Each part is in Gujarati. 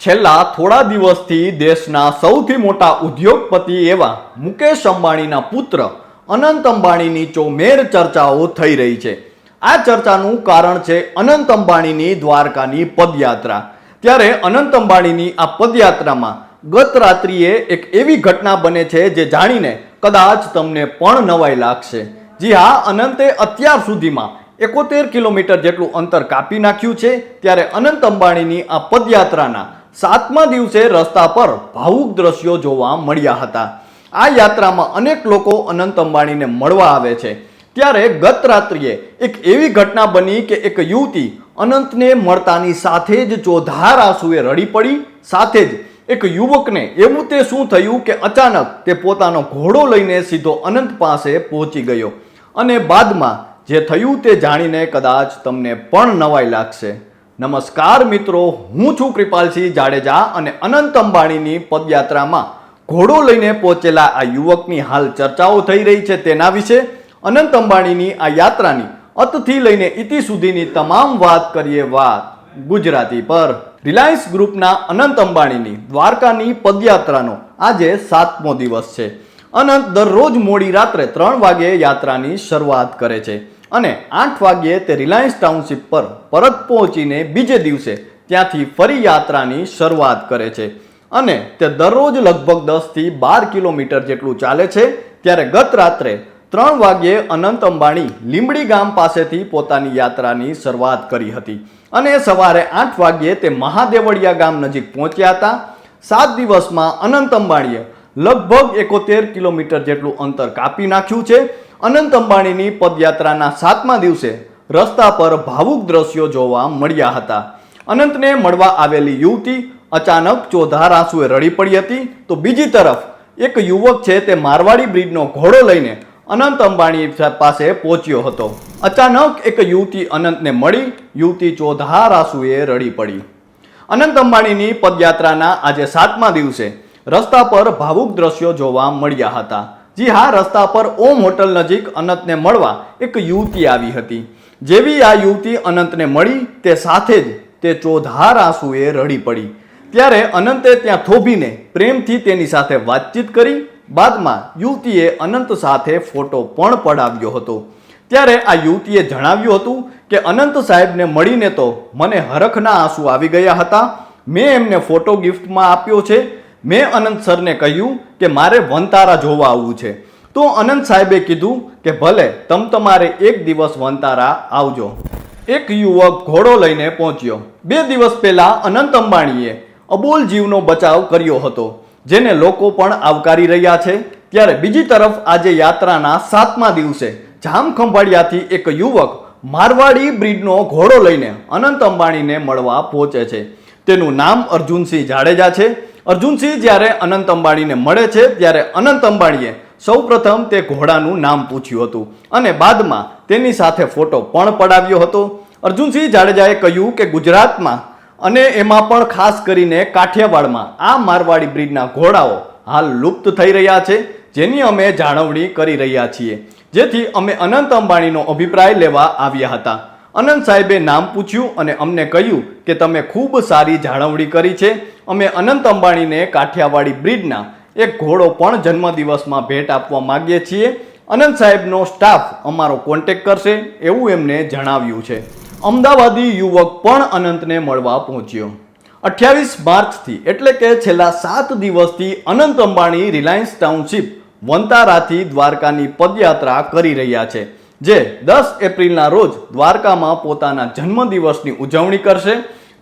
છેલ્લા થોડા દિવસથી દેશના સૌથી મોટા ઉદ્યોગપતિ એવા મુકેશ અંબાણીના પુત્ર અનંત અંબાણીની ચોમેર ચર્ચાઓ થઈ રહી છે। આ ચર્ચાનું કારણ છે અનંત અંબાણીની દ્વારકાની પદયાત્રા। ત્યારે અનંત અંબાણીની આ પદયાત્રામાં ગત રાત્રિએ એક એવી ઘટના બને છે જે જાણીને કદાચ તમને પણ નવાઈ લાગશે। જી હા, અનંતે અત્યાર સુધીમાં 71 કિલોમીટર જેટલું અંતર કાપી નાખ્યું છે। ત્યારે અનંત અંબાણીની આ પદયાત્રાના 7મા દિવસે રસ્તા પર ભાવુક દ્રશ્યો જોવા મળ્યા હતા। આ યાત્રામાં અનેક લોકો અનંત અંબાણીને મળવા આવે છે। ત્યારે ગત રાત્રિએ એક એવી ઘટના બની કે એક યુવતી અનંતને મળતાની સાથે જ ચોધાર આંસુએ રડી પડી। સાથે જ એક યુવકને એવું તે શું થયું કે અચાનક તે પોતાનો ઘોડો લઈને સીધો અનંત પાસે પહોંચી ગયો અને બાદમાં જે થયું તે જાણીને કદાચ તમને પણ નવાઈ લાગશે। નમસ્કાર મિત્રો, હું છું કૃપાલસિંહ જાડેજા અને અનંત અંબાણીની પદયાત્રામાં ઘોડો લઈને પહોંચેલા આ યુવકની હાલ ચર્ચાઓ થઈ રહી છે તેના વિશે અનંત અંબાણીની આ યાત્રાની અતથી લઈને ઇતિ સુધીની તમામ વાત કરીએ વાત ગુજરાતી પર। રિલાયન્સ ગ્રુપના અનંત અંબાણીની દ્વારકાની પદયાત્રાનો આજે 7મો દિવસ છે। અનંત દરરોજ મોડી રાત્રે 3 વાગ્યે યાત્રાની શરૂઆત કરે છે અને 8 વાગ્યે તે રિલાયન્સ ટાઉનશીપ પર પરત પહોંચીને બીજે દિવસે ત્યાંથી ફરી યાત્રાની શરૂઆત કરે છે અને તે દરરોજ લગભગ 10 થી 12 કિલોમીટર જેટલું ચાલે છે। ત્યારે ગત રાત્રે 3 વાગ્યે અનંત અંબાણી લીંબડી ગામ પાસેથી પોતાની યાત્રાની શરૂઆત કરી હતી અને સવારે 8 વાગ્યે તે મહાદેવળિયા ગામ નજીક પહોંચ્યા હતા। 7 દિવસમાં અનંત અંબાણીએ લગભગ 71 કિલોમીટર જેટલું અંતર કાપી નાખ્યું છે। અનંત અંબાણીની પદયાત્રાના 7મા દિવસે રસ્તા પર ભાવુક દ્રશ્યો જોવા મળ્યા હતા। અનંતને મળવા આવેલી યુવતી અચાનક ચોધાર આંસુએ રડી પડી હતી, તો બીજી તરફ એક યુવક છે તે મારવાડી બ્રિજનો ઘોડો લઈને અનંત અંબાણી પાસે પહોંચ્યો હતો। અચાનક એક યુવતી અનંતને મળી, યુવતી ચોધાર આંસુએ રડી પડી। અનંત અંબાણીની પદયાત્રાના આજે 7મા દિવસે રસ્તા પર ભાવુક દ્રશ્યો જોવા મળ્યા હતા। જી હા, રસ્તા પર ઓમ હોટલ નજીક અનંતને મળવા એક યુવતી આવી હતી। જેવી આ યુવતી અનંતને મળી તે સાથે જ તે ચોધાર આંસુએ રડી પડી। ત્યારે અનંતે ત્યાં થોભીને પ્રેમથી તેની સાથે વાતચીત કરી। બાદમાં યુવતીએ અનંત સાથે ફોટો પણ પડાવ્યો હતો। ત્યારે આ યુવતીએ જણાવ્યું હતું કે અનંત સાહેબને મળીને તો મને હરખના આંસુ આવી ગયા હતા। મેં એમને ફોટો ગિફ્ટમાં આપ્યો છે। મેં અનંત સરને કહ્યું કે મારે વનતારા જોવા આવવું છે, તો અનંત સાહેબે કીધું કે ભલે તમારે એક દિવસ વનતારા આવજો। એક યુવક ઘોડો લઈને પહોંચ્યો। 2 દિવસ પહેલા અનંત અંબાણીએ અબોલ જીવનો બચાવ કર્યો હતો, જેને લોકો પણ આવકારી રહ્યા છે। ત્યારે બીજી તરફ આજે યાત્રાના 7મા દિવસે જામખંભાળિયાથી એક યુવક મારવાડી બ્રિજનો ઘોડો લઈને અનંત અંબાણીને મળવા પહોંચે છે। તેનું નામ અર્જુનસિંહ જાડેજા છે। અર્જુનસિંહ જ્યારે અનંત અંબાણીને મળે છે ત્યારે અનંત અંબાણીએ સૌપ્રથમ તે ઘોડાનું નામ પૂછ્યું હતું અને બાદમાં તેની સાથે ફોટો પણ પડાવ્યો હતો। અર્જુનસિંહ જાડેજાએ કહ્યું કે ગુજરાતમાં અને એમાં પણ ખાસ કરીને કાઠિયાવાડમાં આ મારવાડી બ્રિજના ઘોડાઓ હાલ લુપ્ત થઈ રહ્યા છે, જેની અમે જાળવણી કરી રહ્યા છીએ, જેથી અમે અનંત અંબાણીનો અભિપ્રાય લેવા આવ્યા હતા। અનંત સાહેબે નામ પૂછ્યું અને અમને કહ્યું કે તમે ખૂબ સારી જાળવણી કરી છે। અમે અનંત અંબાણીને કાઠિયાવાડી બ્રિજના એક ઘોડો પણ જન્મદિવસમાં ભેટ આપવા માંગીએ છીએ। અનંત સાહેબનો સ્ટાફ અમારો કોન્ટેક્ટ કરશે એવું એમને જણાવ્યું છે। અમદાવાદી યુવક પણ અનંતને મળવા પહોંચ્યો। 28 માર્ચથી એટલે કે છેલ્લા 7 દિવસથી અનંત અંબાણી રિલાયન્સ ટાઉનશીપ વનતારાથી દ્વારકાની પદયાત્રા કરી રહ્યા છે, જે 10 એપ્રિલના રોજ દ્વારકામાં પોતાના જન્મદિવસની ઉજવણી કરશે।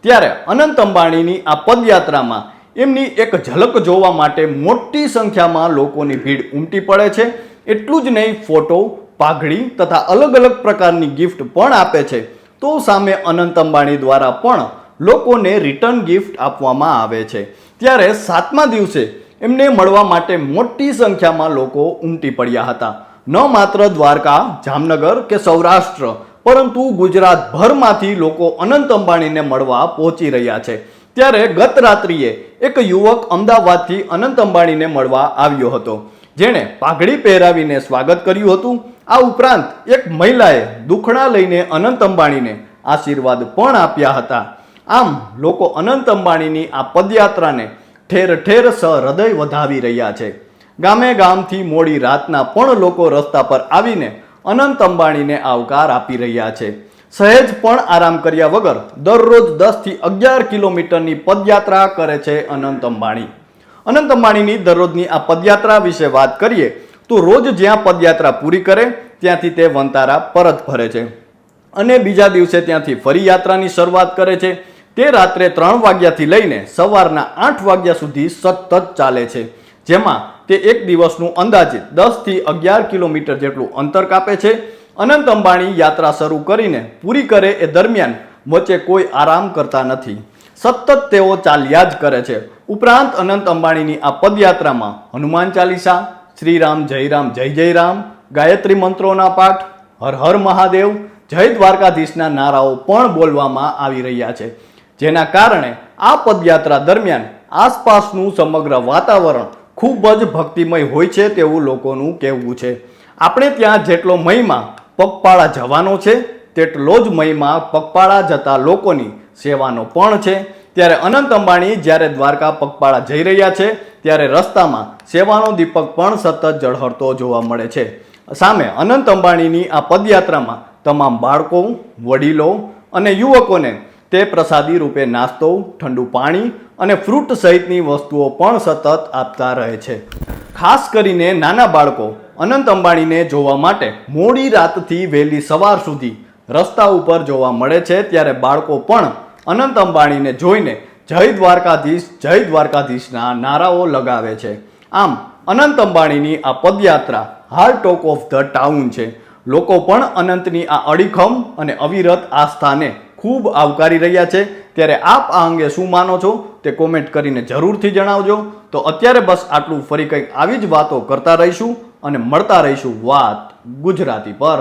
ત્યારે અનંત અંબાણીની આ પદયાત્રામાં એમની એક ઝલક જોવા માટે મોટી સંખ્યામાં લોકોની ભીડ ઉમટી પડે છે। એટલું જ નહીં, ફોટો, પાઘડી તથા અલગ અલગ પ્રકારની ગિફ્ટ પણ આપે છે। તો સામે અનંત અંબાણી દ્વારા પણ લોકોને રિટર્ન ગિફ્ટ આપવામાં આવે છે। ત્યારે 7મા દિવસે એમને મળવા માટે મોટી સંખ્યામાં લોકો ઉમટી પડ્યા હતા। ન માત્ર દ્વારકા, જામનગર કે સૌરાષ્ટ્ર, પરંતુ ગુજરાતભરમાંથી લોકો અનંત અંબાણીને મળવા પહોંચી રહ્યા છે। ત્યારે ગત રાત્રિએ એક યુવક અમદાવાદથી અનંત અંબાણીને મળવા આવ્યો હતો, જેણે પાઘડી પહેરાવીને સ્વાગત કર્યું હતું। આ ઉપરાંત એક મહિલાએ દુખણા લઈને અનંત અંબાણીને આશીર્વાદ પણ આપ્યા હતા। આમ લોકો અનંત અંબાણીની આ પદયાત્રાને ઠેર ઠેર હૃદય વધાવી રહ્યા છે. ગામે ગામથી મોડી રાતના પણ લોકો રસ્તા પર આવીને અનંત અંબાણીને આવકાર આપી રહ્યા છે. સહેજ પણ આરામ કર્યા વગર દરરોજ 10 થી 11 કિલોમીટરની પદયાત્રા કરે છે અનંત અંબાણી. અનંત અંબાણીની દરરોજની આ પદયાત્રા વિશે વાત કરીએ તો રોજ જ્યાં પદયાત્રા પૂરી કરે ત્યાંથી તે વંતારા પરત ફરે છે અને બીજા દિવસે ત્યાંથી ફરી યાત્રાની શરૂઆત કરે છે. તે રાત્રે 3 વાગ્યાથી લઈને સવારના 8 વાગ્યા સુધી સતત ચાલે છે, જેમાં તે એક દિવસનું અંદાજિત 10 થી 11 કિલોમીટર જેટલું અંતર કાપે છે. અનંત અંબાણી યાત્રા શરૂ કરીને પૂરી કરે એ દરમિયાન વચ્ચે કોઈ આરામ કરતા નથી. સતત તેઓ ચાલ્યા જ કરે છે. ઉપરાંત અનંત અંબાણીની આ પદયાત્રામાં હનુમાન ચાલીસા, શ્રી રામ જય જય રામ, ગાયત્રી મંત્રોના પાઠ, હર હર મહાદેવ, જય દ્વારકાધીશના નારાઓ પણ બોલવામાં આવી રહ્યા છે, જેના કારણે આ પદયાત્રા દરમિયાન આસપાસનું સમગ્ર વાતાવરણ ખૂબ જ ભક્તિમય હોય છે તેવું લોકોનું કહેવું છે. આપણે ત્યાં જેટલો મહિમા પગપાળા જવાનો છે તેટલો જ મહિમા પગપાળા જતા લોકોની સેવાનો પણ છે. ત્યારે અનંત અંબાણી જ્યારે દ્વારકા પગપાળા જઈ રહ્યા છે ત્યારે રસ્તામાં સેવાનો દીપક પણ સતત ઝળહળતો જોવા મળે છે. સામે અનંત અંબાણીની આ પદયાત્રામાં તમામ બાળકો, વડીલો અને યુવકોને તે પ્રસાદી રૂપે નાસ્તો, ઠંડુ પાણી અને ફ્રૂટ સહિતની વસ્તુઓ પણ સતત આપતા રહે છે. ખાસ કરીને નાના બાળકો અનંત અંબાણીને જોવા માટે મોડી રાતથી વહેલી સવાર સુધી રસ્તા ઉપર જોવા મળે છે. ત્યારે બાળકો પણ અનંત અંબાણીને જોઈને જય દ્વારકાધીશના નારાઓ લગાવે છે. આમ અનંત અંબાણીની આ પદયાત્રા heart talk of the town છે. લોકો પણ અનંતની આ અડીખમ અને અવિરત આસ્થાને ખૂબ આવકારી રહ્યા છે. ત્યારે આપ આ અંગે શું માનો છો તે કોમેન્ટ કરીને જરૂરથી જણાવજો. તો અત્યારે બસ આટલું. ફરી કંઈક આવી જ વાતો કરતા રહીશું અને મળતા રહીશું વાત ગુજરાતી પર.